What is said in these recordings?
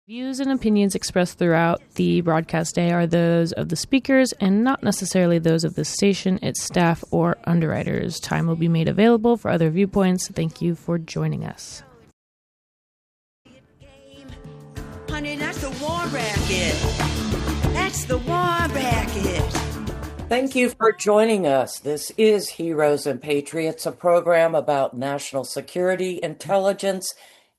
Views and opinions expressed throughout the broadcast day are those of the speakers and not necessarily those of the station, its staff, or underwriters. Time will be made available for other viewpoints. Thank you for joining us. Honey, that's the war racket. That's the war racket. Thank you for joining us. This is Heroes and Patriots, a program about national security, intelligence,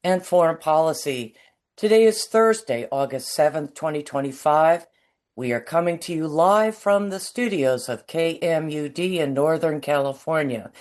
and foreign policy. Today is Thursday, August 7th, 2025. We are coming to you live from the studios of KMUD in Northern California.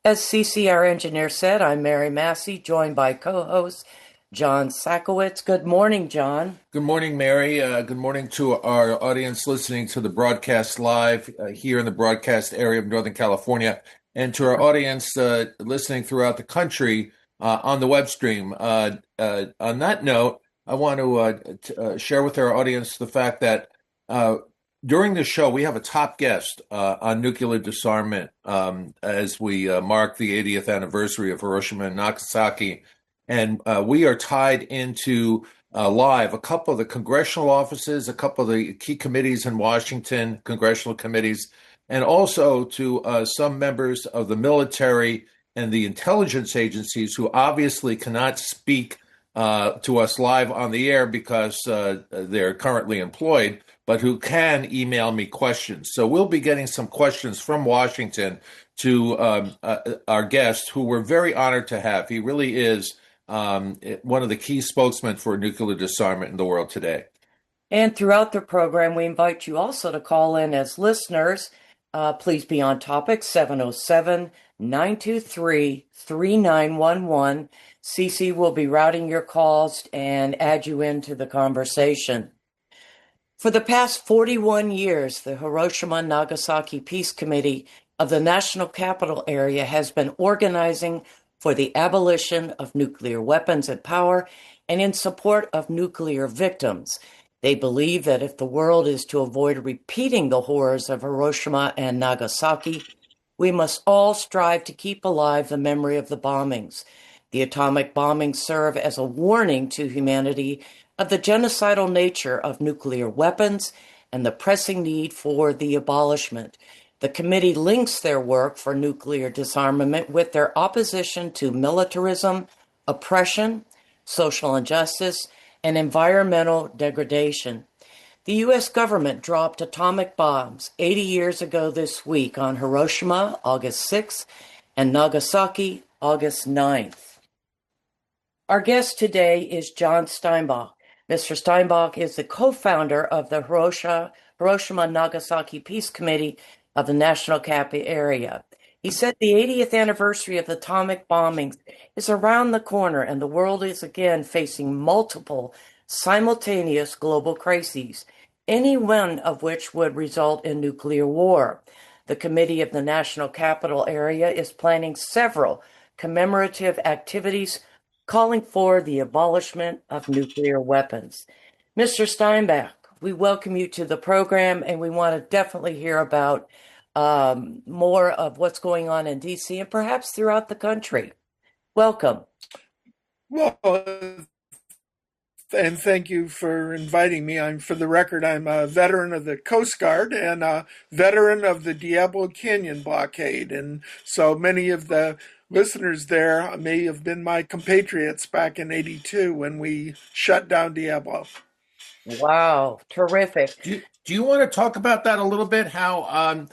As CC, our engineer, said, I'm Mary Massey, joined by co-host John Sakowitz. Good morning, John. Good morning, Mary. Good morning to our audience listening to the broadcast live here in the broadcast area of Northern California, and to our audience listening throughout the country on the web stream. On that note, I want to share with our audience the fact that during the show, we have a top guest on nuclear disarmament as we mark the 80th anniversary of Hiroshima and Nagasaki. And we are tied into live a couple of the congressional offices, a couple of the key committees in Washington, congressional committees, and also to some members of the military and the intelligence agencies who obviously cannot speak to us live on the air because they're currently employed, but who can email me questions. So we'll be getting some questions from Washington to our guest, who we're very honored to have. He really is one of the key spokesmen for nuclear disarmament in the world today. And throughout the program, we invite you also to call in as listeners. Please be on topic, 707-923-3911. CC will be routing your calls and add you into the conversation. For the past 41 years, the Hiroshima-Nagasaki Peace Committee of the National Capital Area has been organizing for the abolition of nuclear weapons and power and in support of nuclear victims. They believe that if the world is to avoid repeating the horrors of Hiroshima and Nagasaki, we must all strive to keep alive the memory of the bombings. The atomic bombings serve as a warning to humanity of the genocidal nature of nuclear weapons and the pressing need for the abolishment. The committee links their work for nuclear disarmament with their opposition to militarism, oppression, social injustice, and environmental degradation. The U.S. government dropped atomic bombs 80 years ago this week on Hiroshima, August 6th, and Nagasaki, August 9th. Our guest today is John Steinbach. Mr. Steinbach is the co-founder of the Hiroshima-Nagasaki Peace Committee of the National Capital Area. He said the 80th anniversary of the atomic bombings is around the corner, and the world is again facing multiple simultaneous global crises, any one of which would result in nuclear war. The Committee of the National Capital Area is planning several commemorative activities calling for the abolishment of nuclear weapons. Mr. Steinbach, we welcome you to the program, and we want to definitely hear about more of what's going on in D.C. and perhaps throughout the country. Welcome. Well, and thank you for inviting me. For the record, I'm a veteran of the Coast Guard and a veteran of the Diablo Canyon blockade. And so many of the listeners there may have been my compatriots back in '82 when we shut down Diablo. Wow, terrific. Do you want to talk about that a little bit? How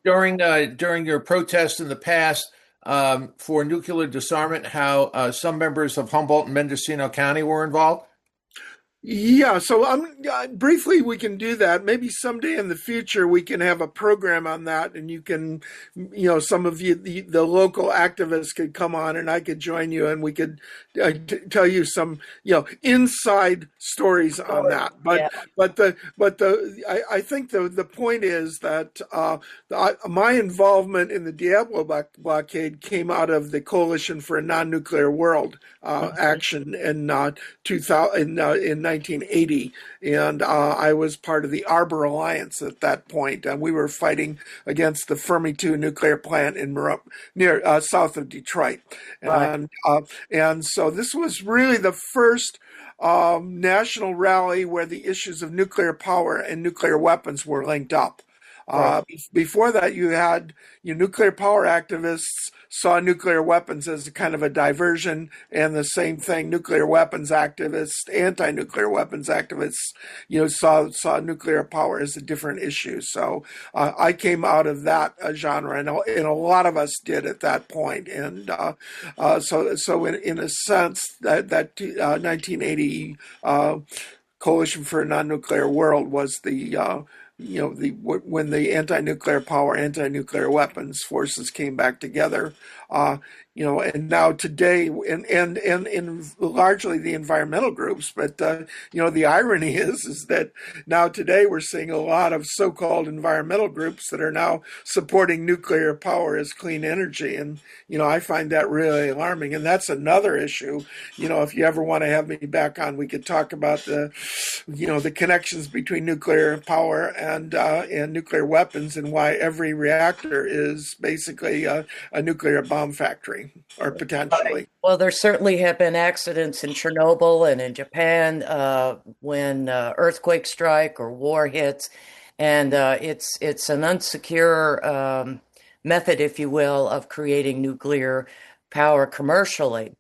during your protests in the past for nuclear disarmament, how some members of Humboldt and Mendocino County were involved? Yeah, so briefly we can do that. Maybe someday in the future we can have a program on that, and you can, some of you, the local activists could come on, and I could join you, and we could tell you some, inside stories on that. But I think the point is that my involvement in the Diablo blockade came out of the Coalition for a Non-Nuclear World action in 1980, and I was part of the Arbor Alliance at that point, and we were fighting against the Fermi 2 nuclear plant in near south of Detroit. Right. And so this was really the first national rally where the issues of nuclear power and nuclear weapons were linked up. Right. Before that, you had nuclear power activists saw nuclear weapons as a kind of a diversion, and the same thing, nuclear weapons activists, anti-nuclear weapons activists, saw nuclear power as a different issue. So I came out of that genre, and a lot of us did at that point. And so in a sense, that 1980 Coalition for a Non-Nuclear World was when the anti-nuclear power, anti-nuclear weapons forces came back together, and now today, and largely the environmental groups, but the irony is that now today we're seeing a lot of so-called environmental groups that are now supporting nuclear power as clean energy, and I find that really alarming, and that's another issue. If you ever want to have me back on, we could talk about the connections between nuclear power and nuclear weapons, and why every reactor is basically a nuclear bomb factory, or potentially. Well, there certainly have been accidents in Chernobyl and in Japan when earthquakes strike or war hits, and it's an unsecure method, if you will, of creating nuclear power commercially.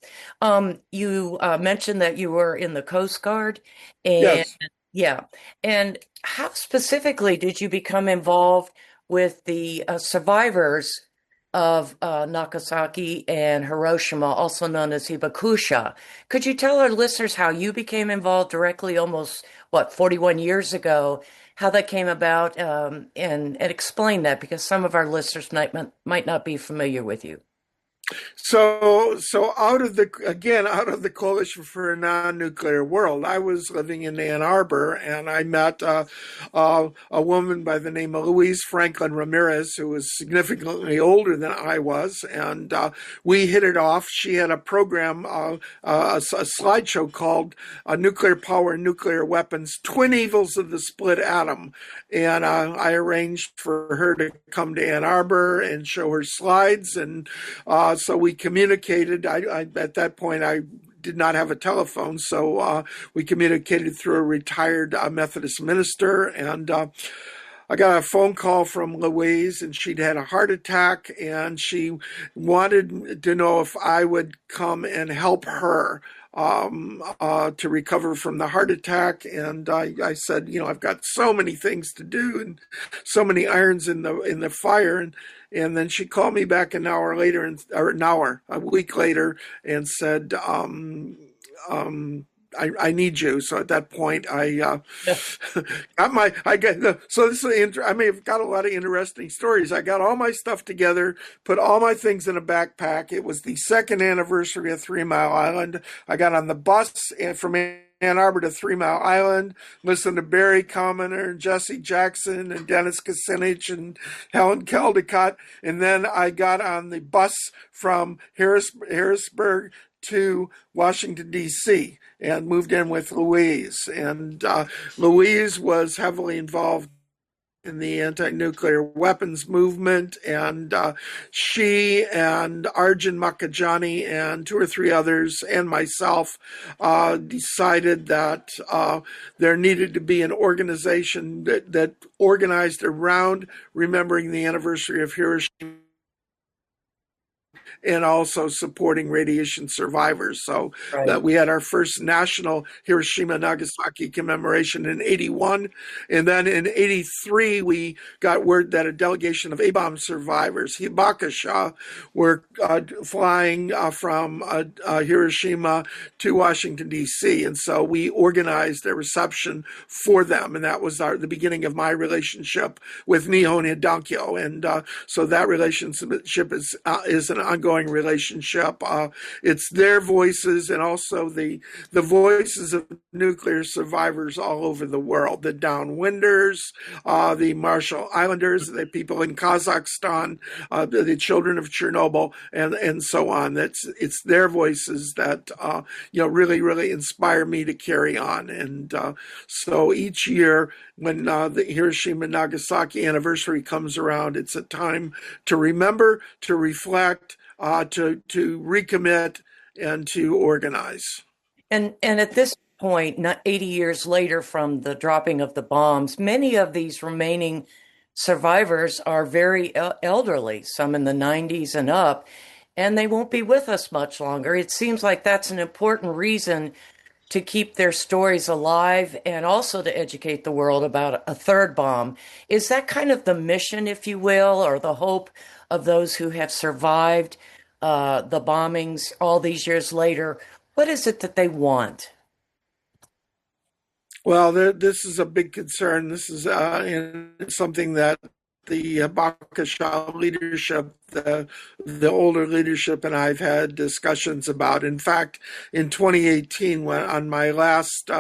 You mentioned that you were in the Coast Guard, and Yes. yeah, and how specifically did you become involved with the survivors of Nagasaki and Hiroshima, also known as Hibakusha? Could you tell our listeners how you became involved directly almost, 41 years ago, how that came about, and explain that, because some of our listeners might not be familiar with you. So out of the Coalition for a Non-Nuclear World, I was living in Ann Arbor, and I met a woman by the name of Louise Franklin Ramirez, who was significantly older than I was, and we hit it off. She had a program, a slideshow called "Nuclear Power and Nuclear Weapons: Twin Evils of the Split Atom," and I arranged for her to come to Ann Arbor and show her slides, and so we communicated. I at that point I did not have a telephone, so we communicated through a retired Methodist minister, and I got a phone call from Louise, and she'd had a heart attack, and she wanted to know if I would come and help her to recover from the heart attack. And I said, I've got so many things to do and so many irons in the fire. And then she called me back a week later, and said, I need you. So at that point, I may have got a lot of interesting stories. I got all my stuff together, put all my things in a backpack. It was the second anniversary of 3 Mile Island. I got on the bus from Ann Arbor to 3 Mile Island, listened to Barry Commoner and Jesse Jackson and Dennis Kucinich and Helen Caldecott. And then I got on the bus from Harrisburg to Washington, D.C., and moved in with Louise. And Louise was heavily involved in the anti-nuclear weapons movement, and she and Arjun Makajani and 2 or 3 others and myself decided that there needed to be an organization that organized around remembering the anniversary of Hiroshima and also supporting radiation survivors. So Right. that we had our first national Hiroshima Nagasaki commemoration in 1981. And then in 1983, we got word that a delegation of A-bomb survivors, Hibakusha, were flying from Hiroshima to Washington, D.C. And so we organized a reception for them. And that was the beginning of my relationship with Nihon Hidankyo. And so that relationship is an ongoing relationship. It's their voices and also the voices of nuclear survivors all over the world, the downwinders, the Marshall Islanders, the people in Kazakhstan, the children of Chernobyl, and so on. It's their voices that really, really inspire me to carry on. And so each year when the Hiroshima Nagasaki anniversary comes around, it's a time to remember, to reflect, to recommit, and to organize. And at this point, not 80 years later from the dropping of the bombs, many of these remaining survivors are very elderly, some in the 90s and up, and they won't be with us much longer. It seems like that's an important reason to keep their stories alive and also to educate the world about a third bomb. Is that kind of the mission, if you will, or the hope of those who have survived the bombings all these years later? What is it that they want? Well, this is a big concern. This is something that the Hiroshima leadership, the older leadership, and I've had discussions about. In fact, in 2018, when on my last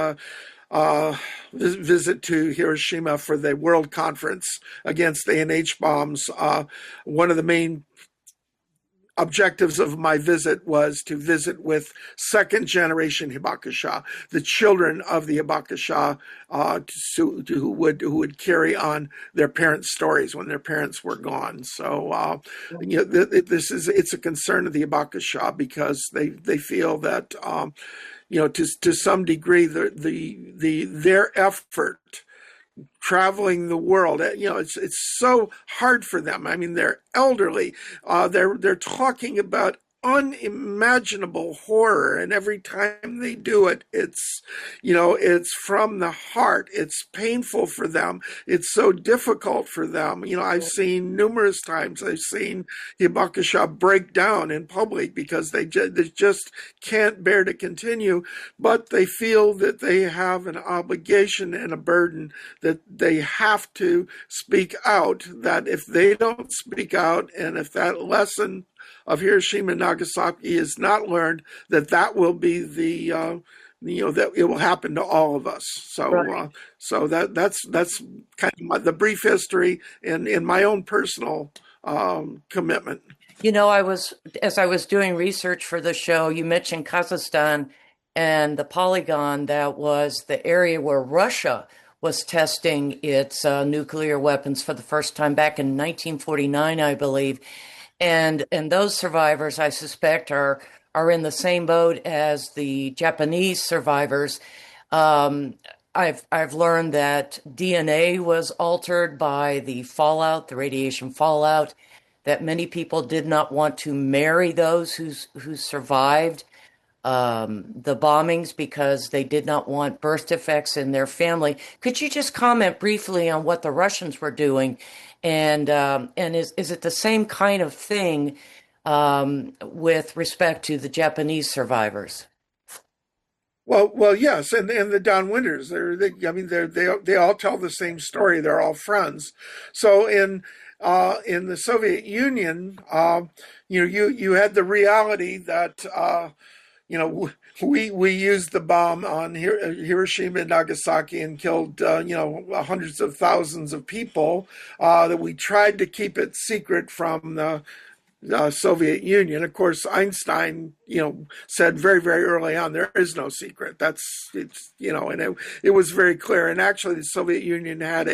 visit to Hiroshima for the World Conference against ANH bombs, one of the main objectives of my visit was to visit with second generation hibakusha, the children of the hibakusha, who would carry on their parents' stories when their parents were gone. So it's a concern of the hibakusha because they feel that to some degree their effort traveling the world, it's so hard for them. I mean, they're elderly. They're talking about unimaginable horror, and every time they do it, it's from the heart. It's painful for them. It's so difficult for them. I've seen numerous times, I've seen hibakusha break down in public because they just can't bear to continue, but they feel that they have an obligation and a burden that they have to speak out, that if they don't speak out, and if that lesson of Hiroshima and Nagasaki is not learned, that will be that it will happen to all of us. So, right. That's kind of the brief history and in my own personal commitment. As I was doing research for the show, you mentioned Kazakhstan and the polygon that was the area where Russia was testing its nuclear weapons for the first time back in 1949, I believe. And those survivors, I suspect, are in the same boat as the Japanese survivors. I've learned that DNA was altered by the fallout, the radiation fallout, that many people did not want to marry those who survived the bombings because they did not want birth defects in their family. Could you just comment briefly on what the Russians were doing? And is it the same kind of thing with respect to the Japanese survivors? Well, yes, and the downwinders. They all tell the same story. They're all friends. So in the Soviet Union, you had the reality that we used the bomb on Hiroshima and Nagasaki and killed hundreds of thousands of people. That we tried to keep it secret from the Soviet Union. Of course, Einstein, said very, very early on, there is no secret. And it was very clear. And actually, the Soviet Union had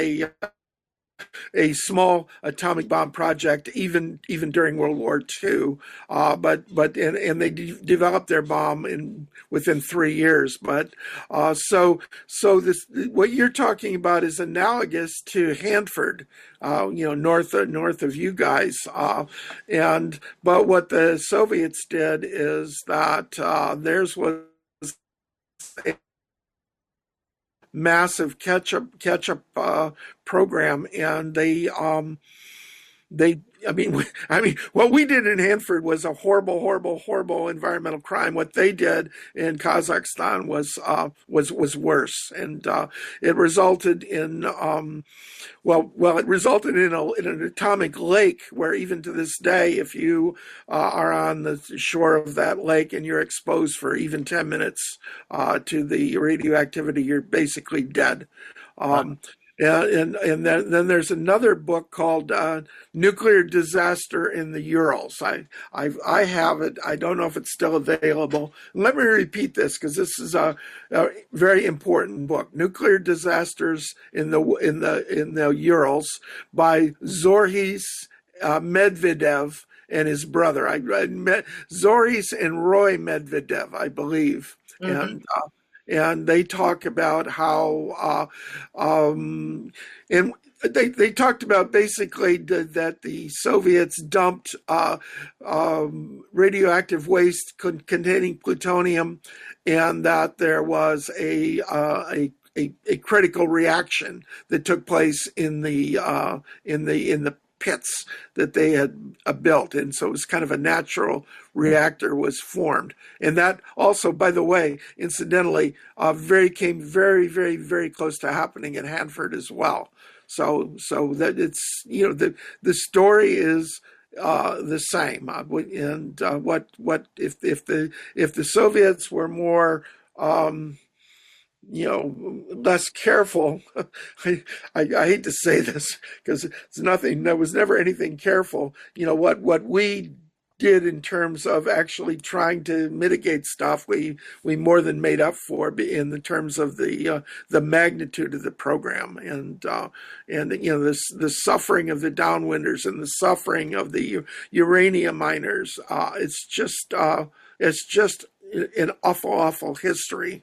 a small atomic bomb project even during World War II, but they developed their bomb within 3 years. But so this, what you're talking about is analogous to Hanford, north of you guys, but what the Soviets did is that theirs was a massive catch-up program, and what we did in Hanford was a horrible environmental crime. What they did in Kazakhstan was worse, and it resulted in an atomic lake where even to this day, if you are on the shore of that lake and you're exposed for even 10 minutes to the radioactivity, you're basically dead. And then there's another book called Nuclear Disaster in the Urals. I have it. I don't know if it's still available. Let me repeat this because this is a very important book. Nuclear Disasters in the Urals by Zoris Medvedev and his brother. Zoris and Roy Medvedev, I believe. Mm-hmm. and they talk about how and they talked about basically that the Soviets dumped radioactive waste containing plutonium, and that there was a critical reaction that took place in the pits that they had built, and so it was kind of a natural reactor was formed. And that also, by the way, incidentally, came very, very, very close to happening at Hanford as well. So that it's, the story is the same. And what if the Soviets were more less careful. I hate to say this because there was never anything careful. What we did in terms of actually trying to mitigate stuff, we more than made up for in the terms of the magnitude of the program, and the suffering of the downwinders and the suffering of the uranium miners. It's just an awful history.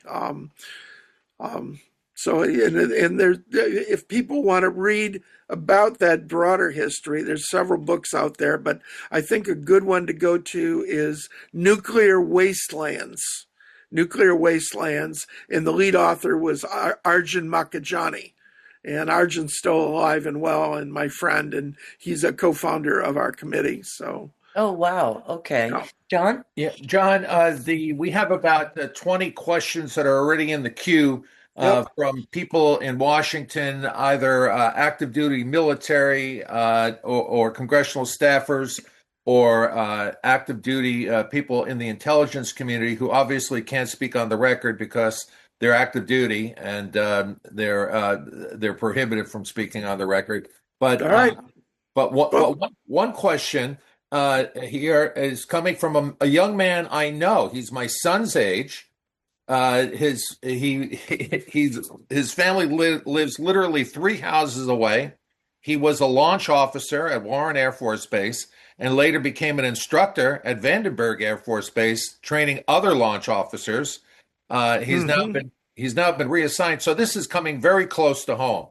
If people want to read about that broader history, there's several books out there, but I think a good one to go to is Nuclear Wastelands. Nuclear Wastelands, and the lead author was Arjun Makhijani. And Arjun's still alive and well, and my friend, and he's a co-founder of our committee. So. Oh, wow. Okay. John? Yeah, John, we have about 20 questions that are already in the queue from people in Washington, either active duty military or congressional staffers, or active duty people in the intelligence community who obviously can't speak on the record because they're active duty and they're prohibited from speaking on the record. But all right. One question here is coming from a young man I know. He's my son's age. His family lives literally 3 houses away. He was a launch officer at Warren Air Force Base and later became an instructor at Vandenberg Air Force Base, training other launch officers. He's now been reassigned. So this is coming very close to home.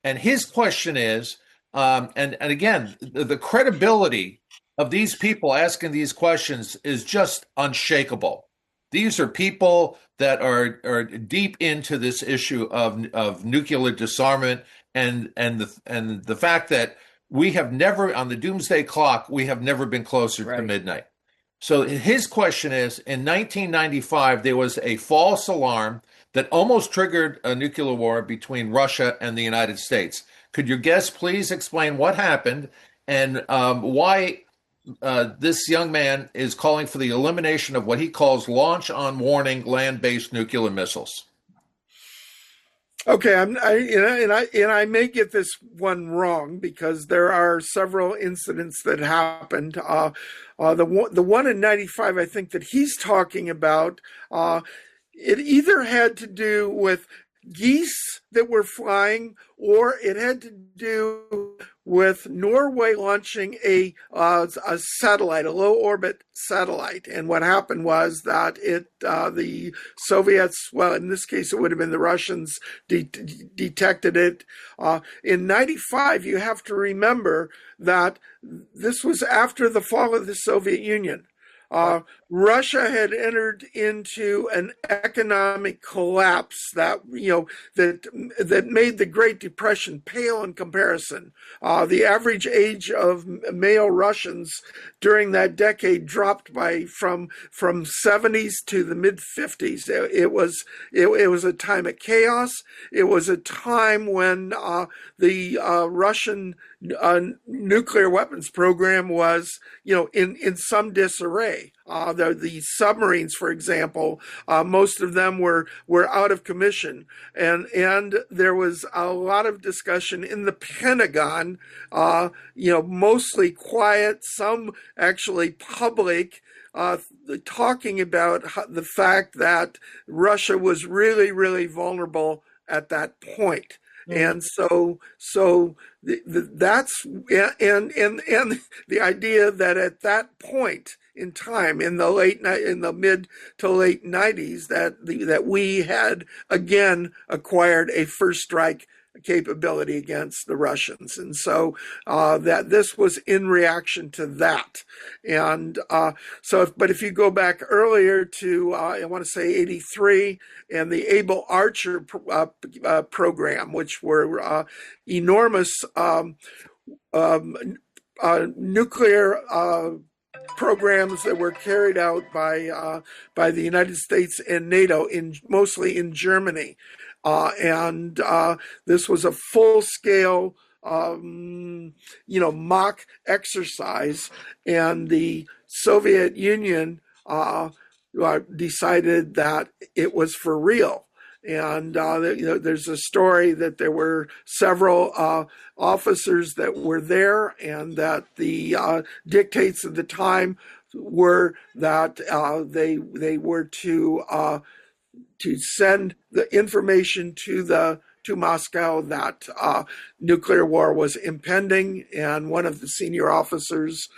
And his question is, and again, the credibility of these people asking these questions is just unshakable. These are people that are deep into this issue of nuclear disarmament and the fact that we have never, on the doomsday clock, we have never been closer to midnight. So his question is, in 1995, there was a false alarm that almost triggered a nuclear war between Russia and the United States. Could your guest please explain what happened and why this young man is calling for the elimination of what he calls launch on warning land-based nuclear missiles? Okay, I may get this one wrong because there are several incidents that happened. The one in '95, I think that he's talking about, it either had to do with geese that were flying, or it had to do with Norway launching a satellite, a low orbit satellite. And what happened was that the Soviets, well, in this case, it would have been the Russians, detected it. In '95, you have to remember that this was after the fall of the Soviet Union. Russia had entered into an economic collapse that made the Great Depression pale in comparison. The average age of male Russians during that decade dropped from 70s to the mid 50s. It was a time of chaos. It was a time when the Russian nuclear weapons program was, in some disarray. The submarines, for example, most of them were out of commission, and there was a lot of discussion in the Pentagon, mostly quiet, some actually public, talking about the fact that Russia was really, really vulnerable at that point. And that's and the idea that at that point in time, in the mid to late 90s, that we had again acquired a first strike capability against the Russians, and so that this was in reaction to that. And but if you go back earlier to I want to say 83 and the Able Archer program, which were enormous nuclear programs that were carried out by the United States and NATO, mostly in Germany. And this was a full-scale, mock exercise, and the Soviet Union decided that it was for real. And there's a story that there were several officers that were there, and that the dictates of the time were that they were to send the information to Moscow that nuclear war was impending, and one of the senior officers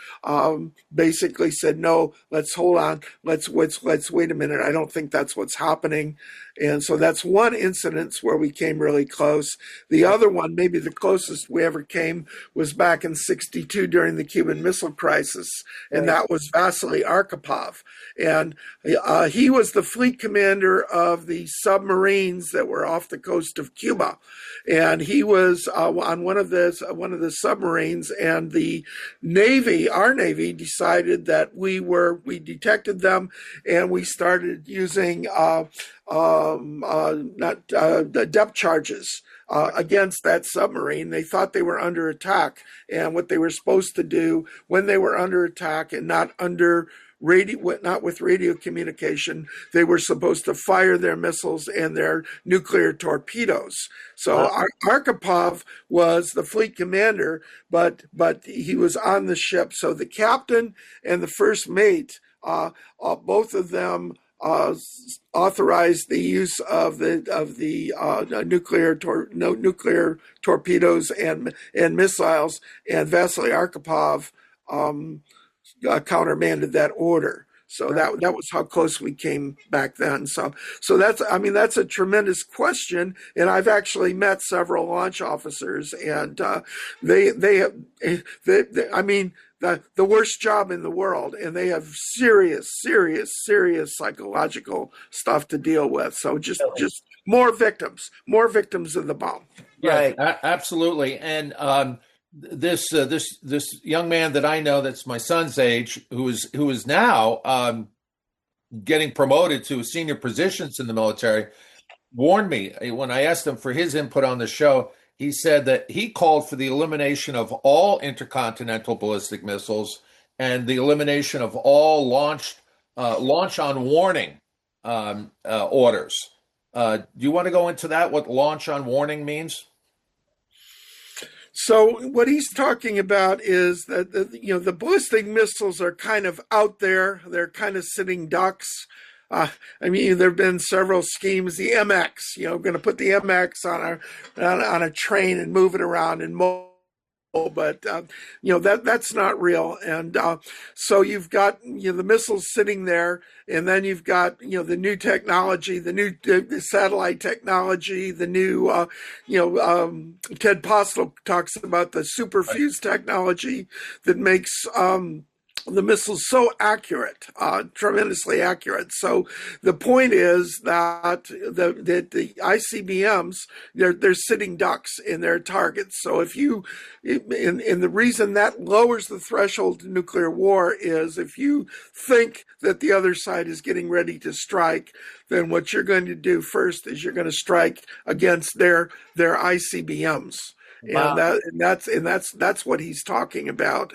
basically said, "No, let's hold on. Let's wait a minute. I don't think that's what's happening." And so that's one incident where we came really close. The other one, maybe the closest we ever came, was back in '62 during the Cuban Missile Crisis, and that was Vasily Arkhipov. And he was the fleet commander of the submarines that were off the coast of Cuba, and he was on one of the submarines. And the Navy, our Navy, decided that we detected them, and we started using the depth charges against that submarine. They thought they were under attack, and what they were supposed to do when they were under attack and not with radio communication, they were supposed to fire their missiles and their nuclear torpedoes. So Arkhipov was the fleet commander, but he was on the ship. So the captain and the first mate, both of them authorized the use of the nuclear torpedoes and missiles, and Vasily Arkhipov countermanded that order. So that was how close we came back then. So that's a tremendous question, and I've actually met several launch officers, and the worst job in the world, and they have serious psychological stuff to deal with. So just more victims of the bomb. Right, absolutely. And this young man that I know, that's my son's age, who is now getting promoted to senior positions in the military, warned me when I asked him for his input on the show. He said that he called for the elimination of all intercontinental ballistic missiles and the elimination of all launch on warning orders. Do you want to go into that? What launch on warning means? So what he's talking about is that the ballistic missiles are kind of out there. They're kind of sitting ducks. There have been several schemes. The MX, going to put the MX on a train and move it around and but that's not real. And so you've got the missiles sitting there, and then you've got the new technology, the satellite technology, the new Ted Postel talks about the superfuse technology that makes the missile's so accurate, tremendously accurate. So the point is that the ICBMs, they're sitting ducks in their targets. So and the reason that lowers the threshold to nuclear war is if you think that the other side is getting ready to strike, then what you're going to do first is you're going to strike against their ICBMs. And Wow. that's what he's talking about.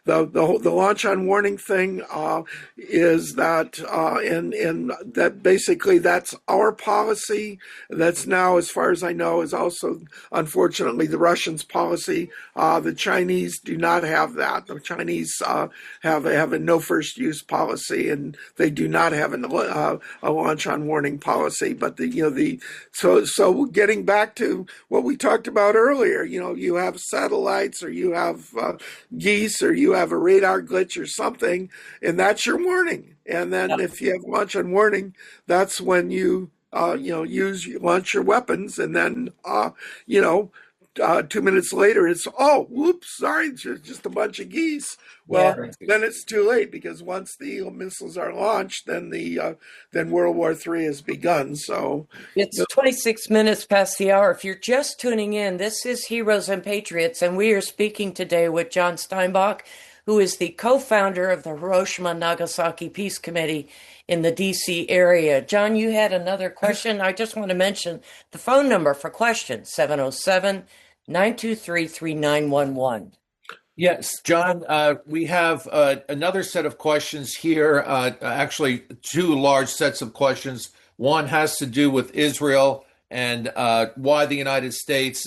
The launch on warning thing is that and that basically that's our policy. That's now, as far as I know, is also unfortunately the Russians' policy. The Chinese do not have that. The Chinese have a no first use policy, and they do not have a launch on warning policy. But so getting back to what we talked about earlier, you have satellites, or you have geese, or you have a radar glitch or something, and that's your warning. And then if you have launch on warning, that's when you launch your weapons, and then 2 minutes later, it's, oh, whoops, sorry, it's just a bunch of geese. Well, then it's too late, because once the missiles are launched, then then World War III has begun. So it's 26 minutes past the hour. If you're just tuning in, this is Heroes and Patriots, and we are speaking today with John Steinbach, who is the co-founder of the Hiroshima Nagasaki Peace Committee in the D.C. area. John, you had another question. I just want to mention the phone number for questions, 707-923-3911. Yes, John, we have another set of questions here, actually two large sets of questions. One has to do with Israel and why the United States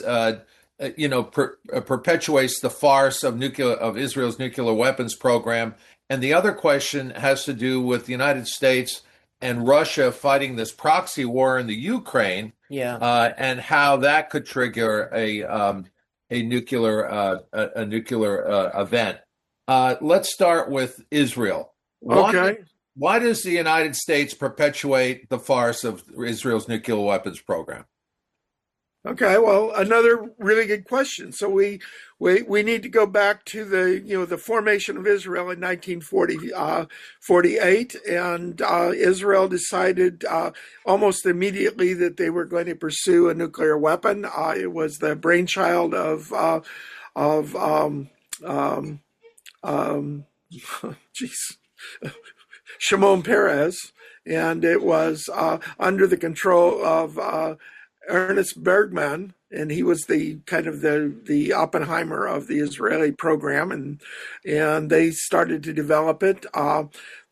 perpetuates the farce of Israel's nuclear weapons program. And the other question has to do with the United States and Russia fighting this proxy war in the Ukraine, and how that could trigger a nuclear event. Let's start with Israel. Why does the United States perpetuate the farce of Israel's nuclear weapons program? Okay, well, another really good question. So we need to go back to the formation of Israel in 1948, and Israel decided almost immediately that they were going to pursue a nuclear weapon. It was the brainchild of Shimon Peres, and it was under the control of Ernest Bergman, and he was the kind of the Oppenheimer of the Israeli program, and they started to develop it.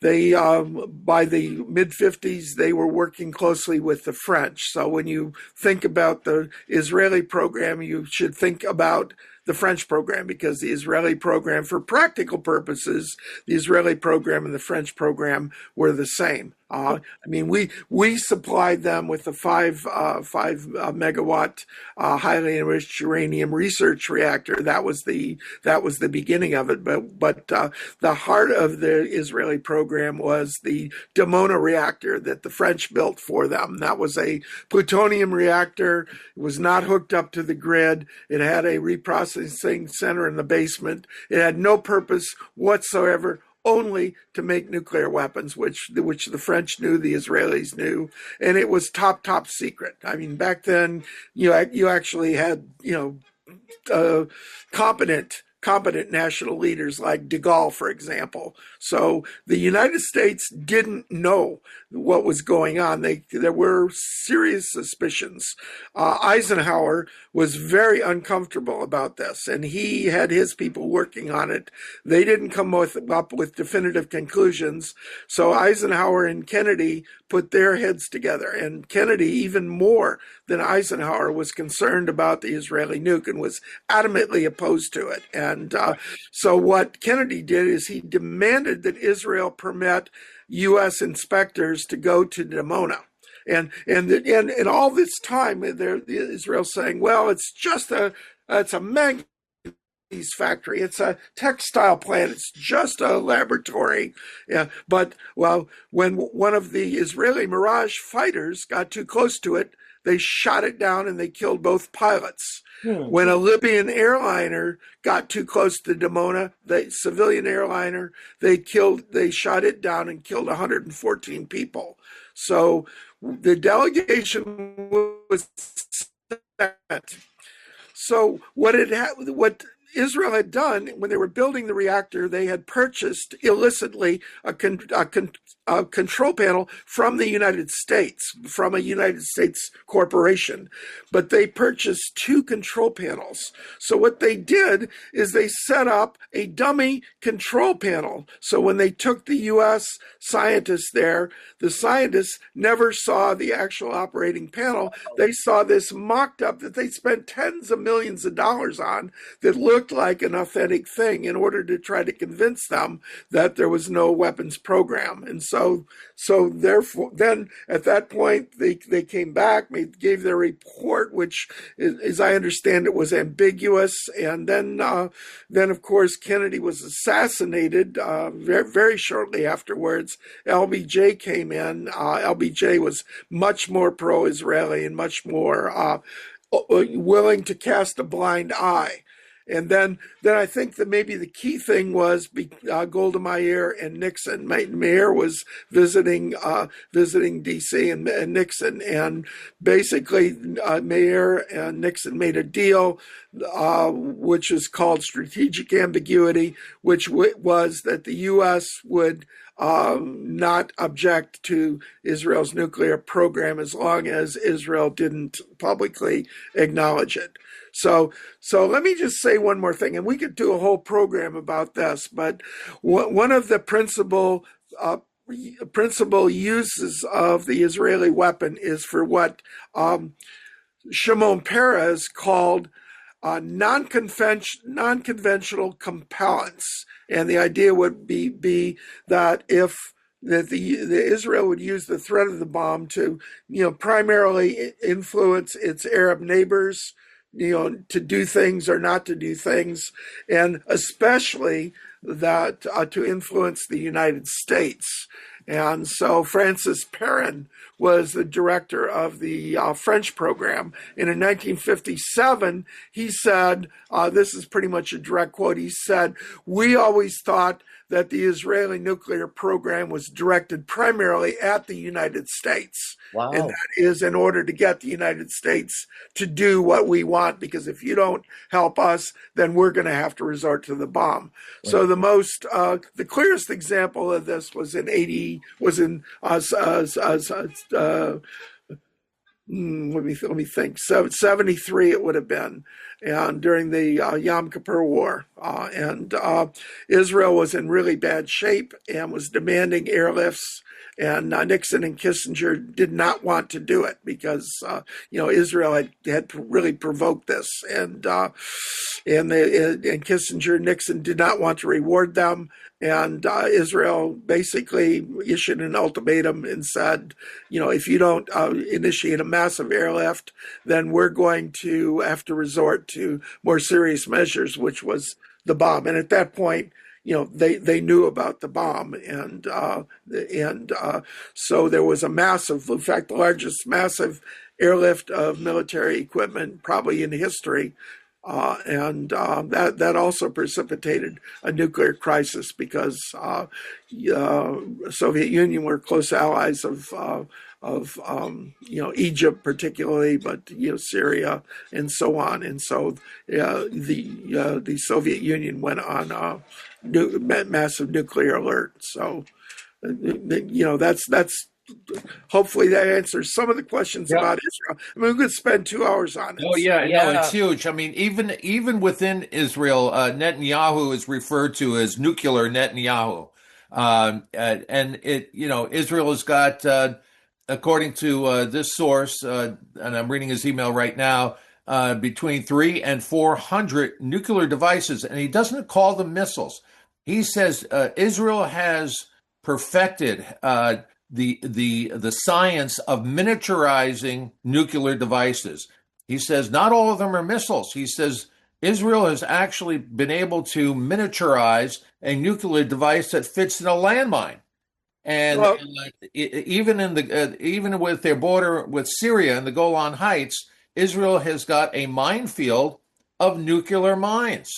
They by the mid-50s, they were working closely with the French. So when you think about the Israeli program, you should think about the French program, because the Israeli program, for practical purposes, the Israeli program and the French program were the same. We supplied them with the 5 megawatt highly enriched uranium research reactor. That was the beginning of it. But the heart of the Israeli program was the Dimona reactor that the French built for them. That was a plutonium reactor. It was not hooked up to the grid. It had a reprocessing center in the basement. It had no purpose whatsoever, only to make nuclear weapons, which the French knew, the Israelis knew, and it was top secret. I mean, back then, you actually had competent national leaders like de Gaulle, for example. So the United States didn't know what was going on. There were serious suspicions. Eisenhower was very uncomfortable about this, and he had his people working on it. They didn't come up with definitive conclusions. So Eisenhower and Kennedy put their heads together, and Kennedy, even more than Eisenhower, was concerned about the Israeli nuke and was adamantly opposed to it. And so what Kennedy did is he demanded that Israel permit U.S. inspectors to go to Dimona. And all this time, Israel's saying, well, it's a manganese factory. It's a textile plant. It's just a laboratory. Yeah. But, well, when one of the Israeli Mirage fighters got too close to it, they shot it down and they killed both pilots. When a Libyan airliner got too close to Dimona, the civilian airliner, they shot it down and killed 114 people. So the delegation was set. So what Israel had done when they were building the reactor, they had purchased illicitly a control panel from the United States, from a United States corporation, but they purchased 2 control panels. So what they did is they set up a dummy control panel. So when they took the U.S. scientists there, the scientists never saw the actual operating panel. They saw this mocked up that they spent tens of millions of dollars on that looked like an authentic thing in order to try to convince them that there was no weapons program. And so therefore, then at that point, they came back, gave their report, which, as I understand it, was ambiguous. And then of course, Kennedy was assassinated very, very shortly afterwards. LBJ came in. LBJ was much more pro-Israeli and much more willing to cast a blind eye. And then I think that maybe the key thing was Golda Meir and Nixon. Meir was visiting D.C. and Nixon, and basically Meir and Nixon made a deal, which is called strategic ambiguity, which was that the U.S. would not object to Israel's nuclear program as long as Israel didn't publicly acknowledge it. So let me just say one more thing, and we could do a whole program about this, but one of the principal uses of the Israeli weapon is for what Shimon Peres called non-conventional compellence. And the idea would be that the Israel would use the threat of the bomb to, primarily influence its Arab neighbors, to do things or not to do things, and especially that to influence the United States. And so Francis Perrin was the director of the French program. And in 1957, he said, this is pretty much a direct quote, he said, "We always thought that the Israeli nuclear program was directed primarily at the United States." Wow. And that is in order to get the United States to do what we want, because if you don't help us, then we're going to have to resort to the bomb. Right. So the clearest example of this was let me think, 73 it would have been, and during the Yom Kippur War. And Israel was in really bad shape and was demanding airlifts, and Nixon and Kissinger did not want to do it because, Israel had really provoked this, and Kissinger and Nixon did not want to reward them. And Israel basically issued an ultimatum and said, if you don't initiate a massive airlift, then we're going to have to resort to more serious measures, which was the bomb. And at that point, they knew about the bomb, and so there was a massive, in fact, the largest massive airlift of military equipment probably in history. And that also precipitated a nuclear crisis because Soviet Union were close allies of Egypt particularly, but Syria and so on. And so the Soviet Union went on massive nuclear alert. So that's. Hopefully that answers some of the questions about Israel. I mean, we could spend 2 hours on it. Oh yeah, no, it's huge. I mean, even within Israel, Netanyahu is referred to as nuclear Netanyahu, and it, Israel has got, according to this source, and I'm reading his email right now, between 300 and 400 nuclear devices, and he doesn't call them missiles. He says Israel has perfected the science of miniaturizing nuclear devices. He says not all of them are missiles. He says Israel has actually been able to miniaturize a nuclear device that fits in a landmine. And even with their border with Syria and the Golan Heights, Israel has got a minefield of nuclear mines.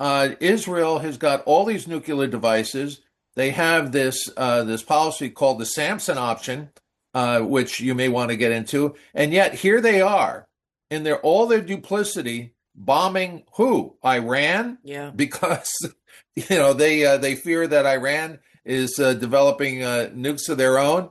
Israel has got all these nuclear devices. They have this policy called the Samson option, which you may want to get into, and yet here they are, in all their duplicity, bombing who? Iran? Yeah. Because they fear that Iran is developing nukes of their own.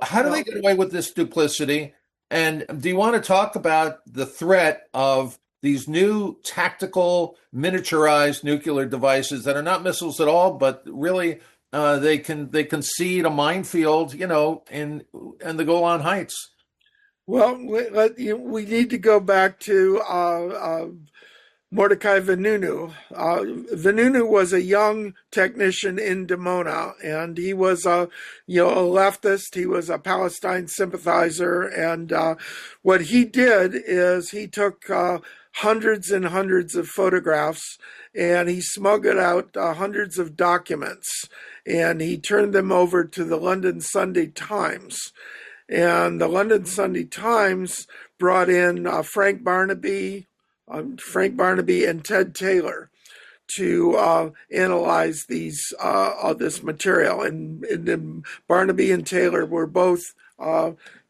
How do they get away with this duplicity? And do you want to talk about the threat of these new tactical miniaturized nuclear devices that are not missiles at all, but really they can seed a minefield, in the Golan Heights? Well, we need to go back to Mordecai Vanunu. Vanunu was a young technician in Dimona, and he was a leftist. He was a Palestine sympathizer, and what he did is he took hundreds and hundreds of photographs, and he smuggled out hundreds of documents, and he turned them over to the London Sunday Times. And the London Sunday Times brought in Frank Barnaby and Ted Taylor to analyze this material. And Barnaby and Taylor were both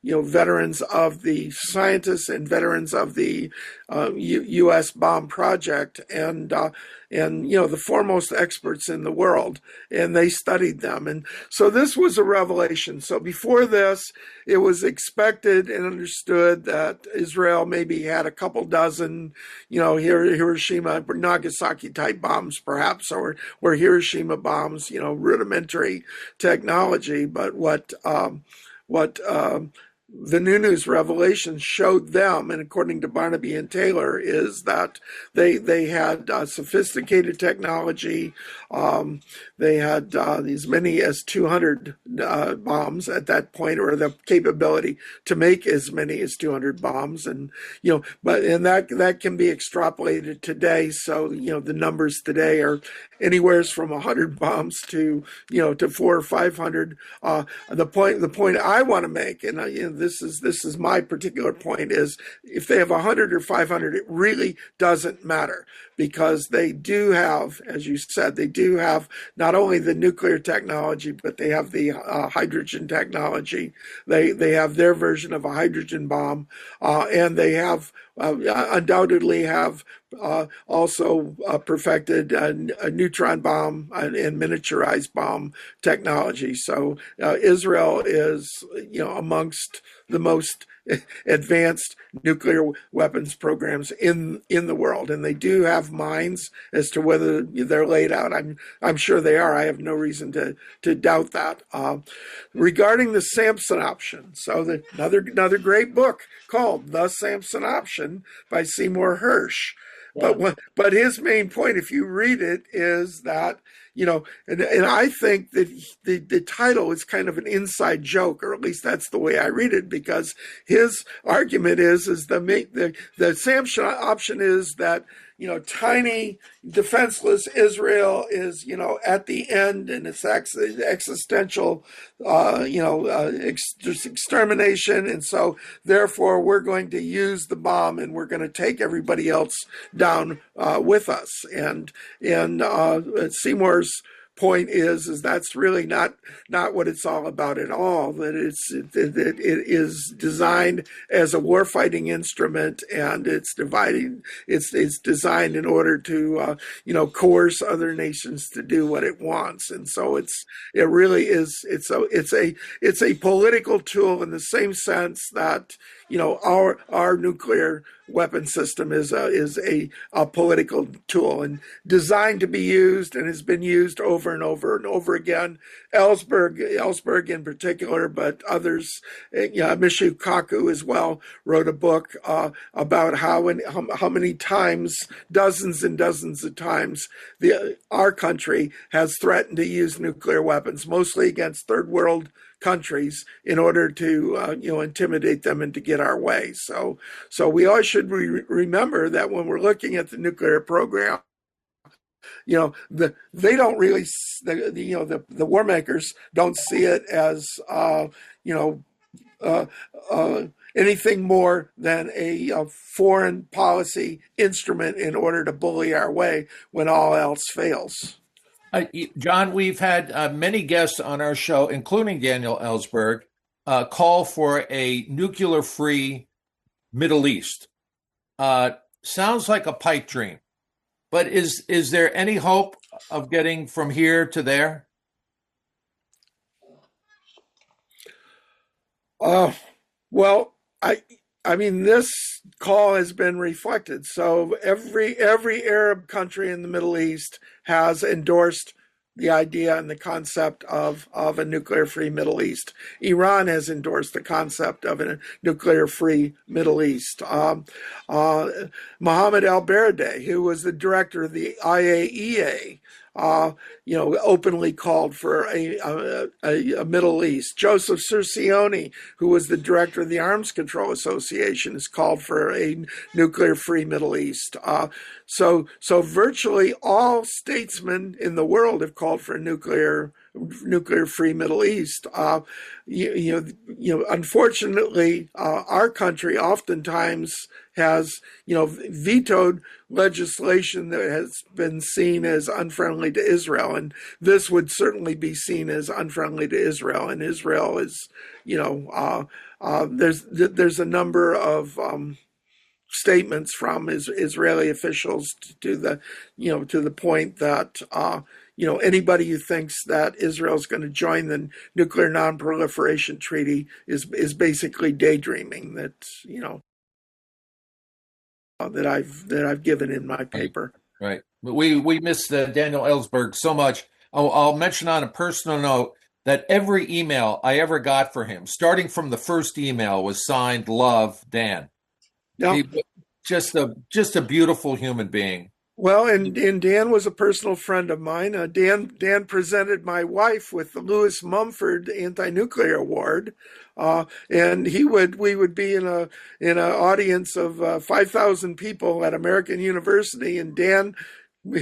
veterans of the scientists and veterans of the U.S. bomb project, and the foremost experts in the world, and they studied them. And so this was a revelation. So before this, it was expected and understood that Israel maybe had a couple dozen, Hiroshima, Nagasaki type bombs, perhaps, or Hiroshima bombs, rudimentary technology. But what Vanunu's revelation showed them, and according to Barnaby and Taylor, is that they had sophisticated technology. They had as many as 200 bombs at that point, or the capability to make as many as 200 bombs, and that can be extrapolated today. So the numbers today are anywhere from 100 bombs to 400 or 500. The point I want to make, and this is my particular point, is if they have 100 or 500, it really doesn't matter, because they do have, as you said, they do have not only the nuclear technology, but they have the hydrogen technology. They have their version of a hydrogen bomb, and they have undoubtedly have also perfected a neutron bomb and miniaturized bomb technology. So Israel is, amongst the most advanced nuclear weapons programs in the world, and they do have mines. As to whether they're laid out, I'm sure they are. I have no reason to doubt that. Regarding the Samson option, so another great book called The Samson Option by Seymour Hersh. Yeah. But his main point, if you read it, is that, and I think that the title is kind of an inside joke, or at least that's the way I read it, because his argument is the Samson option is that, tiny defenseless Israel is, at the end, and it's existential, extermination. And so therefore we're going to use the bomb, and we're going to take everybody else down with us. And Seymour's point is that's really not what it's all about at all. That it is designed as a warfighting instrument, and it's designed in order to coerce other nations to do what it wants. And so it's a political tool, in the same sense that our nuclear weapon system is a political tool, and designed to be used, and has been used over and over and over again. Ellsberg in particular, but others, Michio Kaku as well, wrote a book about how many times, dozens and dozens of times, our country has threatened to use nuclear weapons, mostly against third world countries, in order to intimidate them and to get our way. So we always should remember that when we're looking at the nuclear program, they don't really, the war makers don't see it as anything more than a foreign policy instrument in order to bully our way when all else fails. John, we've had many guests on our show, including Daniel Ellsberg, call for a nuclear-free Middle East. sounds like a pipe dream. But is there any hope of getting from here to there? Well, I mean, this call has been reflected. So every Arab country in the Middle East has endorsed the idea and the concept of a nuclear-free Middle East. Iran has endorsed the concept of a nuclear-free Middle East. Mohammed al-Baradei, who was the director of the IAEA, openly called for a Middle East. Joseph Sirsione, who was the director of the Arms Control Association, has called for a nuclear-free Middle East. So virtually all statesmen in the world have called for a nuclear-free Middle East. Unfortunately, our country oftentimes has, vetoed legislation that has been seen as unfriendly to Israel, and this would certainly be seen as unfriendly to Israel. And Israel is, there's a number of statements from Israeli officials to the point that anybody who thinks that Israel is going to join the Nuclear Non-Proliferation Treaty is basically daydreaming. That I've given in my paper. Right. We miss Daniel Ellsberg so much. I'll mention on a personal note that every email I ever got for him, starting from the first email, was signed "Love, Dan." Yep. Just a beautiful human being. Well, and Dan was a personal friend of mine. Dan presented my wife with the Lewis Mumford Anti-Nuclear Award, and we would be in an audience of 5,000 people at American University, and Dan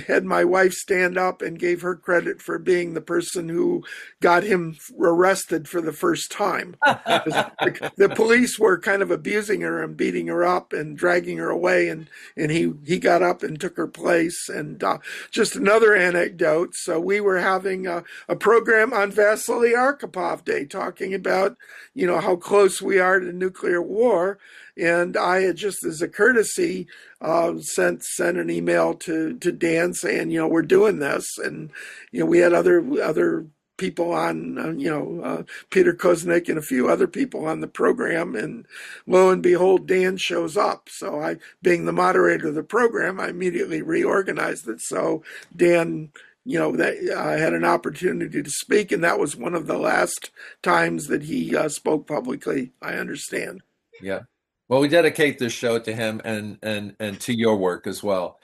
had my wife stand up and gave her credit for being the person who got him arrested for the first time. The police were kind of abusing her and beating her up and dragging her away, and he got up and took her place. And just another anecdote. So we were having a program on Vasily Arkhipov Day, talking about how close we are to nuclear war. And I had, just as a courtesy, sent an email to Dan saying, we're doing this. And, we had other people on, Peter Koznick and a few other people on the program. And lo and behold, Dan shows up. So being the moderator of the program, I immediately reorganized it. So Dan, I had an opportunity to speak, and that was one of the last times that he spoke publicly, I understand. Yeah. Well, we dedicate this show to him and to your work as well.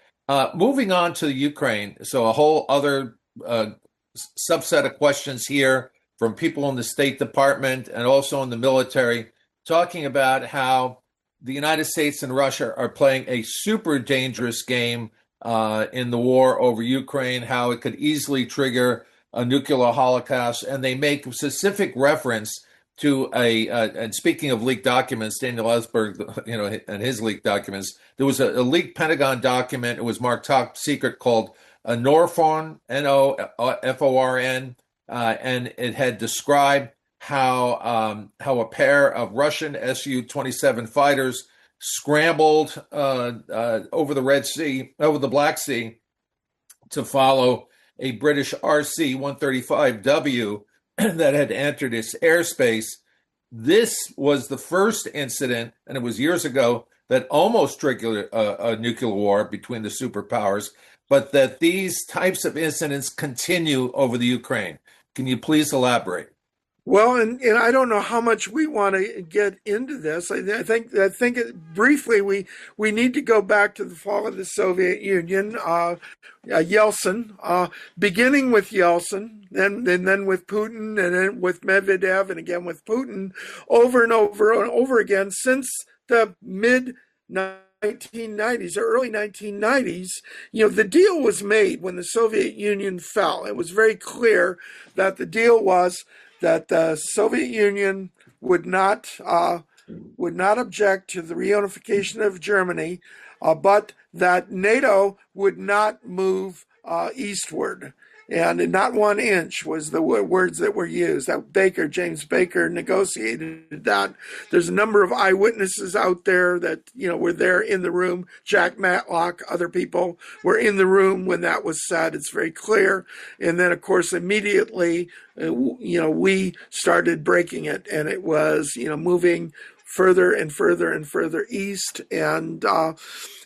Moving on to Ukraine, so a whole other subset of questions here from people in the State Department and also in the military, talking about how the United States and Russia are playing a super dangerous game in the war over Ukraine, how it could easily trigger a nuclear holocaust, and they make specific reference to and speaking of leaked documents, Daniel Ellsberg, and his leaked documents, there was a leaked Pentagon document. It was marked top secret, called a NORFORN, NOFORN, and it had described how a pair of Russian Su-27 fighters scrambled over the Black Sea, to follow a British RC-135W that had entered its airspace. This was the first incident, and it was years ago, that almost triggered a nuclear war between the superpowers, but that these types of incidents continue over the Ukraine. Can you please elaborate? Well, and I don't know how much we want to get into this. I think briefly we need to go back to the fall of the Soviet Union. Yeltsin, beginning with Yeltsin, then with Putin, and then with Medvedev, and again with Putin, over and over again since the mid 1990s or early 1990s. The deal was made when the Soviet Union fell. It was very clear that the deal was that the Soviet Union would not object to the reunification of Germany, but that NATO would not move eastward. and not 1 inch was the words that were used. That James Baker negotiated that. There's a number of eyewitnesses out there that, were there in the room. Jack Matlock, other people were in the room when that was said. It's very clear. And then, of course, immediately, we started breaking it, and it was, moving further and further and further east, and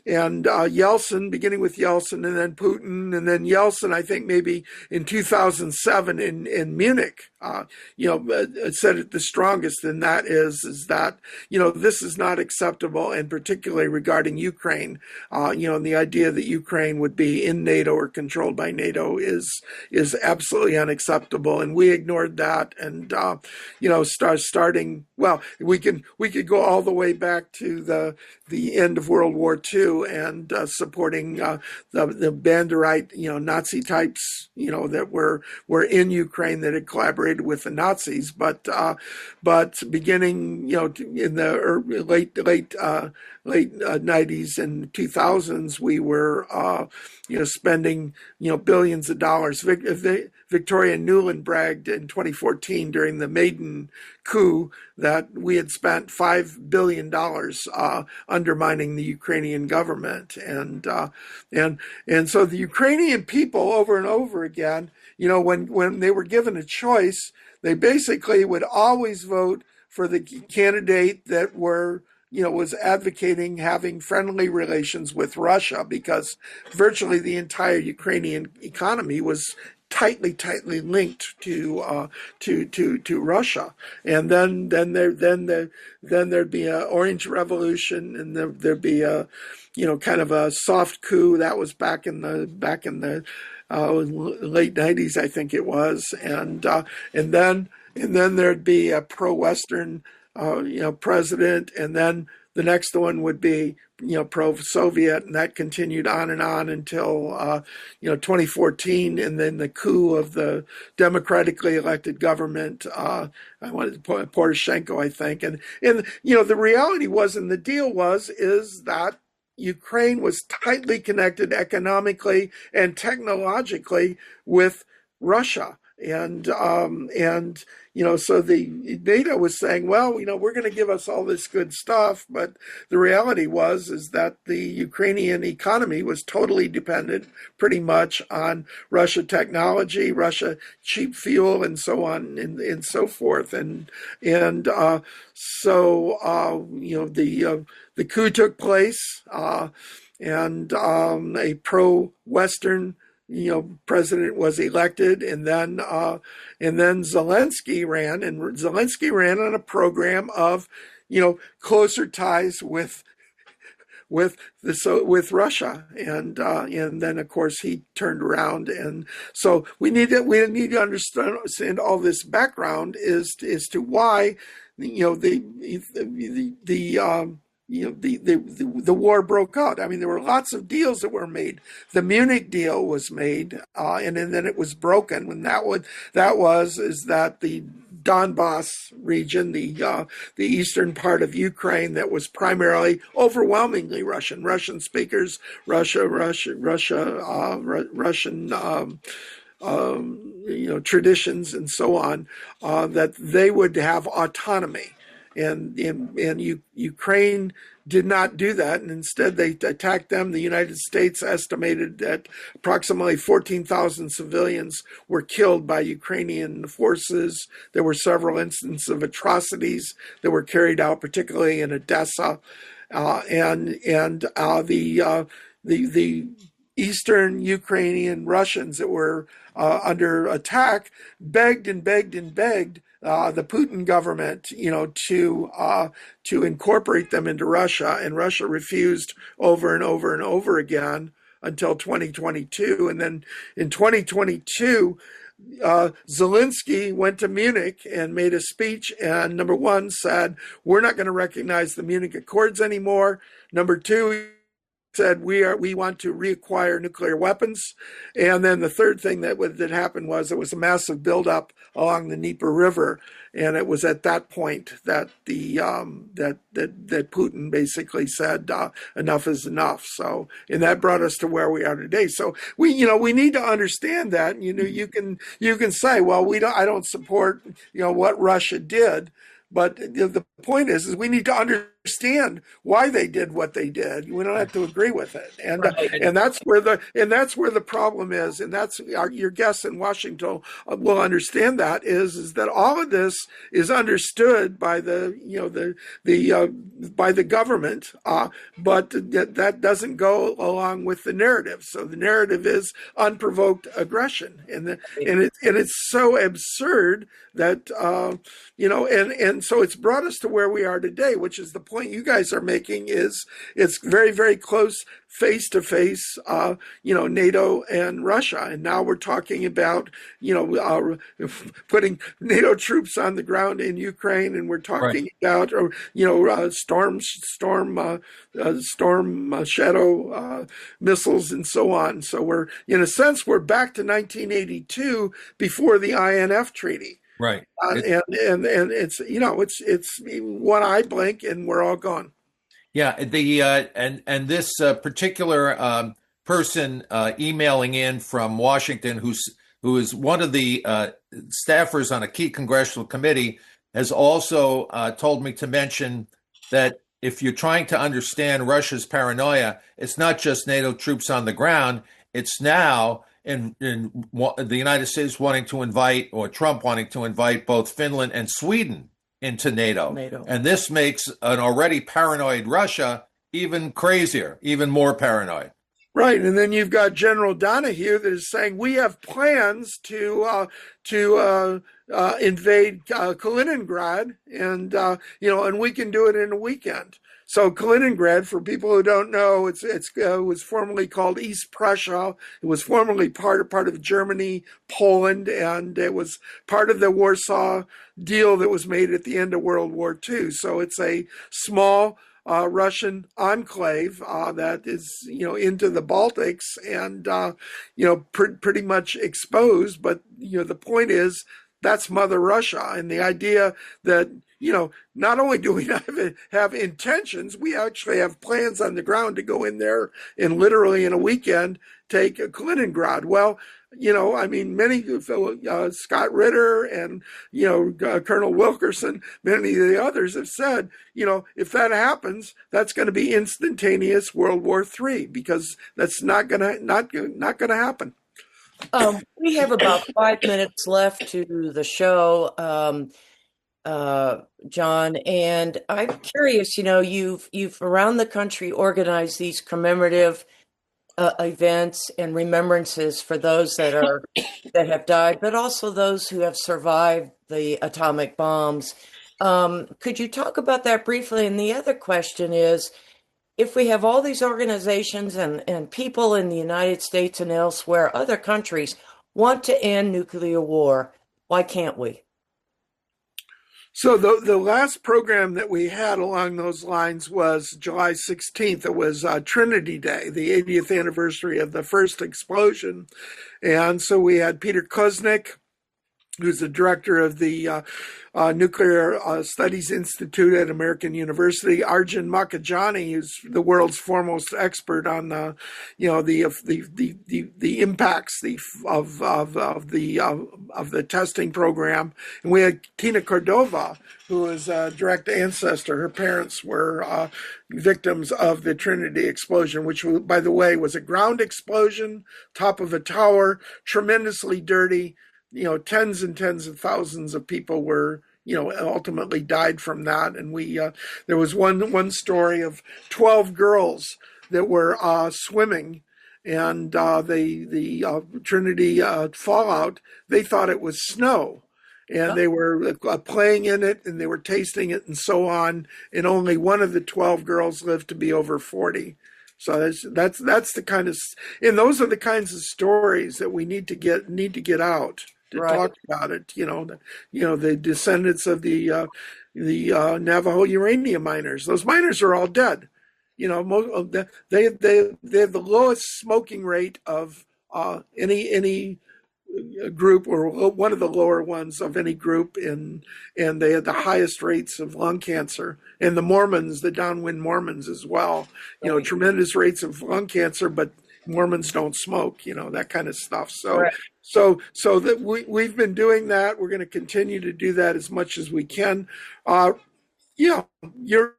Yeltsin, beginning with Yeltsin and then Putin, and then Yeltsin, I think maybe in 2007 in Munich, said it the strongest, and that is that, this is not acceptable, and particularly regarding Ukraine, and the idea that Ukraine would be in NATO or controlled by NATO is absolutely unacceptable, and we ignored that, and, starting, well, we could go all the way back to the end of World War II and supporting the Banderite, Nazi types, that were in Ukraine that had collaborated with the Nazis, but beginning, in the late 90s and 2000s, we were, spending, billions of dollars. Victoria Nuland bragged in 2014 during the Maidan coup that we had spent $5 billion undermining the Ukrainian government, and so the Ukrainian people over and over again, when they were given a choice, they basically would always vote for the candidate that was advocating having friendly relations with Russia, because virtually the entire Ukrainian economy was tightly linked to Russia, and then there'd be an Orange Revolution, and there'd be a kind of a soft coup that was back in the late 90s, I think it was, and then there'd be a pro-Western president, and then the next one would be pro-Soviet, and that continued on and on until 2014, and then the coup of the democratically elected government. I wanted Poroshenko, I think, and the reality was, and the deal is that Ukraine was tightly connected economically and technologically with Russia. And so the NATO was saying, well, we're going to give us all this good stuff, but the reality is that the Ukrainian economy was totally dependent pretty much on Russia technology, Russia cheap fuel, and so on and so forth. So the coup took place, and a pro-Western president was elected, and then Zelensky ran, on a program of, closer ties with Russia, and then of course he turned around, and so we need to understand all this background as to why the war broke out. I mean, there were lots of deals that were made. The Munich deal was made, and then it was broken. And that was the Donbass region, the eastern part of Ukraine, that was primarily overwhelmingly Russian speakers, Russian traditions and so on, that they would have autonomy. And Ukraine did not do that, and instead they attacked them. The United States estimated that approximately 14,000 civilians were killed by Ukrainian forces. There were several instances of atrocities that were carried out, particularly in Odessa, and the Eastern Ukrainian Russians that were under attack begged the Putin government, to incorporate them into Russia, and Russia refused over and over and over again until 2022. And then in 2022, Zelensky went to Munich and made a speech, and number one said, we're not going to recognize the Munich Accords anymore. Number two, said we want to reacquire nuclear weapons, and then the third thing that happened was there was a massive buildup along the Dnieper River, and it was at that point that that Putin basically said enough is enough. So, and that brought us to where we are today. So we need to understand that. You can say, well, I don't support what Russia did. But the point is we need to understand why they did what they did. We don't have to agree with it, and that's where the problem is. And that's your guests in Washington will understand that is that all of this is understood by the government, but that doesn't go along with the narrative. So the narrative is unprovoked aggression, and it's so absurd that and so it's brought us to where we are today, which is the point you guys are making. Is it's very, very close face to face, NATO and Russia, and now we're talking about putting NATO troops on the ground in Ukraine, and we're talking about storm shadow missiles and so on. So we're in a sense we're back to 1982 before the INF treaty. Right. And it's one eye blink and we're all gone. Yeah. And this particular person emailing in from Washington, who is one of the staffers on a key congressional committee, has also told me to mention that if you're trying to understand Russia's paranoia, it's not just NATO troops on the ground. It's now in the United States wanting to invite, or Trump wanting to invite, both Finland and Sweden into NATO. And this makes an already paranoid Russia even crazier, even more paranoid. Right, and then you've got General Donahue that is saying we have plans to invade Kaliningrad, and we can do it in a weekend. So Kaliningrad, for people who don't know, it was formerly called East Prussia. It was formerly part of Germany, Poland, and it was part of the Warsaw deal that was made at the end of World War II. So it's a small Russian enclave that is, into the Baltics and, pretty much exposed. But, the point is that's Mother Russia, and the idea that, not only do we not have intentions, we actually have plans on the ground to go in there and literally in a weekend take Kaliningrad. Well, many Scott Ritter and, Colonel Wilkerson, many of the others have said, if that happens, that's going to be instantaneous World War III, because that's not going to happen. We have about 5 minutes left to the show, John, and I'm curious, you've around the country organized these commemorative events and remembrances for those that have died, but also those who have survived the atomic bombs. Could you talk about that briefly? And the other question is, if we have all these organizations and people in the United States and elsewhere, other countries want to end nuclear war, why can't we? So the last program that we had along those lines was July 16th. It was Trinity Day, the 80th anniversary of the first explosion. And so we had Peter Koznick, who's the director of the Nuclear Studies Institute at American University, Arjun Makhijani, who's the world's foremost expert on the impacts of the testing program, and we had Tina Cordova, who is a direct ancestor. Her parents were victims of the Trinity explosion, which, by the way, was a ground explosion, top of a tower, tremendously dirty. Tens and tens of thousands of people were, ultimately died from that. And there was one story of 12 girls that were swimming, and the Trinity fallout, they thought it was snow. And they were playing in it, and they were tasting it and so on. And only one of the 12 girls lived to be over 40. So that's the kind of, and those are the kinds of stories that we need to get out to talk about it. The descendants of the Navajo uranium miners. Those miners are all dead. They have the lowest smoking rate of any group, or one of the lower ones of any group, and they had the highest rates of lung cancer. And the Mormons, the downwind Mormons as well, tremendous rates of lung cancer, but Mormons don't smoke, that kind of stuff. So, right. so that we've been doing that. We're going to continue to do that as much as we can. You're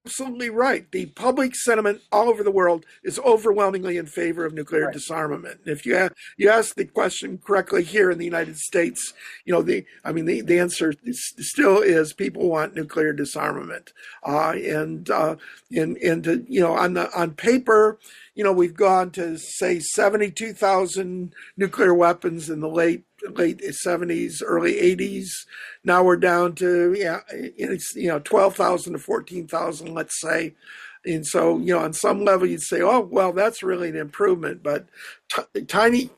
absolutely right. The public sentiment all over the world is overwhelmingly in favor of nuclear disarmament. And if you ask the question correctly here in the United States, the answer still is people want nuclear disarmament. On paper, we've gone to say 72,000 nuclear weapons in the late 70s, early 80s. Now we're down to 12,000 to 14,000, let's say. And so, on some level you'd say, oh, well, that's really an improvement, but tiny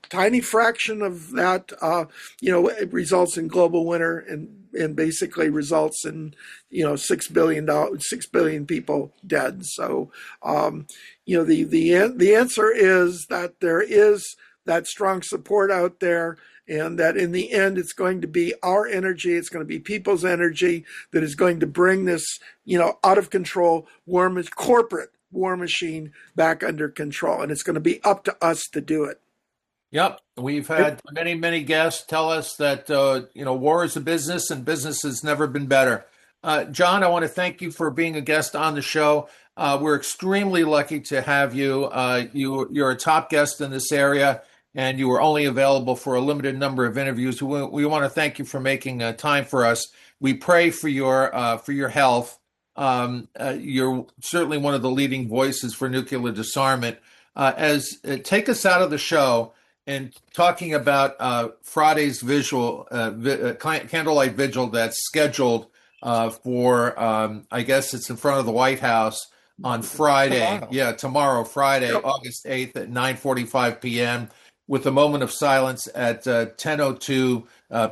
fraction of that, it results in global winter and basically results in, 6 billion people dead. So, the answer is that there is that strong support out there, and that in the end, it's going to be our energy, it's going to be people's energy that is going to bring this, out of control corporate war machine back under control. And it's going to be up to us to do it. Yep. We've had many guests tell us that, war is a business and business has never been better. John, I want to thank you for being a guest on the show. We're extremely lucky to have you. You're a top guest in this area, and you were only available for a limited number of interviews. We want to thank you for making time for us. We pray for your health. You're certainly one of the leading voices for nuclear disarmament. Take us out of the show and talking about Friday's candlelight vigil that's scheduled for, I guess it's in front of the White House on Friday. Tomorrow, Friday, August 8th at 9:45 p.m. with a moment of silence at 10:02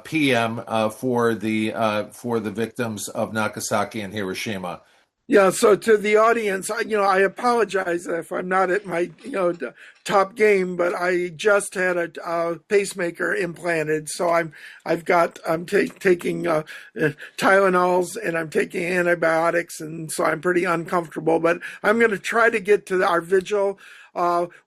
p.m. For the victims of Nagasaki and Hiroshima. Yeah, so to the audience, I apologize if I'm not at my, top game, but I just had a pacemaker implanted, so I'm taking Tylenols and I'm taking antibiotics, and so I'm pretty uncomfortable. But I'm going to try to get to our vigil.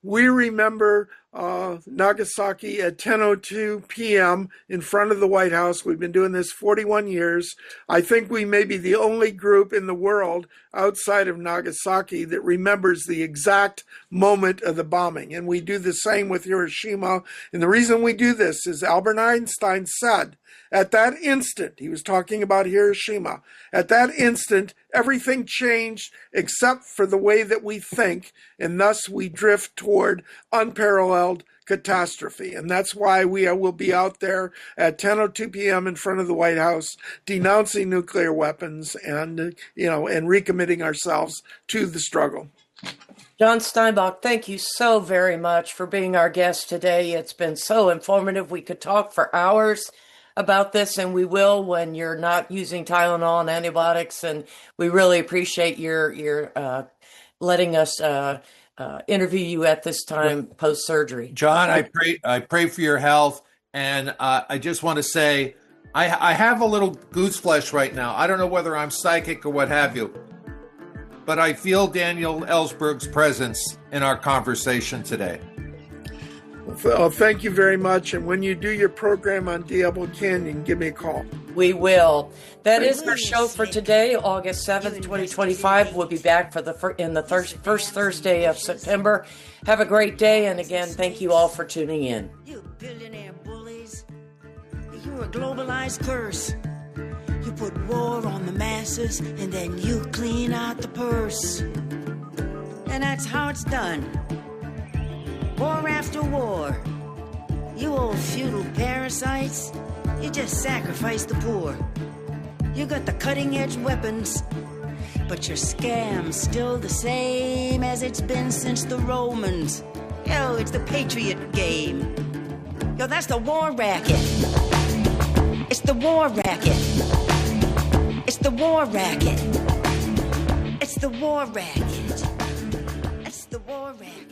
We remember Nagasaki at 10:02 p.m. in front of the White House. We've been doing this 41 years. I think we may be the only group in the world outside of Nagasaki that remembers the exact moment of the bombing. And we do the same with Hiroshima. And the reason we do this is Albert Einstein said, at that instant, he was talking about Hiroshima, at that instant, everything changed except for the way that we think, and thus we drift toward unparalleled catastrophe. And that's why we will be out there at 10:02 p.m. in front of the White House denouncing nuclear weapons and recommitting ourselves to the struggle. John Steinbach, thank you so very much for being our guest today. It's been so informative. We could talk for hours about this, and we will when you're not using Tylenol and antibiotics. And we really appreciate your letting us interview you at this time post-surgery. John, I pray for your health, and I just want to say I have a little goose flesh right now. I don't know whether I'm psychic or what have you, but I feel Daniel Ellsberg's presence in our conversation today. Well, thank you very much. And when you do your program on Diablo Canyon, give me a call. We will. That is our show for today, August 7th, 2025. We'll be back for the first Thursday of September. Have a great day. And again, thank you all for tuning in. You billionaire bullies, you're a globalized curse. You put war on the masses and then you clean out the purse. And that's how it's done. War after war. You old feudal parasites, you just sacrifice the poor. You got the cutting edge weapons, but your scam's still the same as it's been since the Romans. Yo, it's the Patriot game. Yo, that's the war racket. It's the war racket. It's the war racket. It's the war racket. It's the war racket.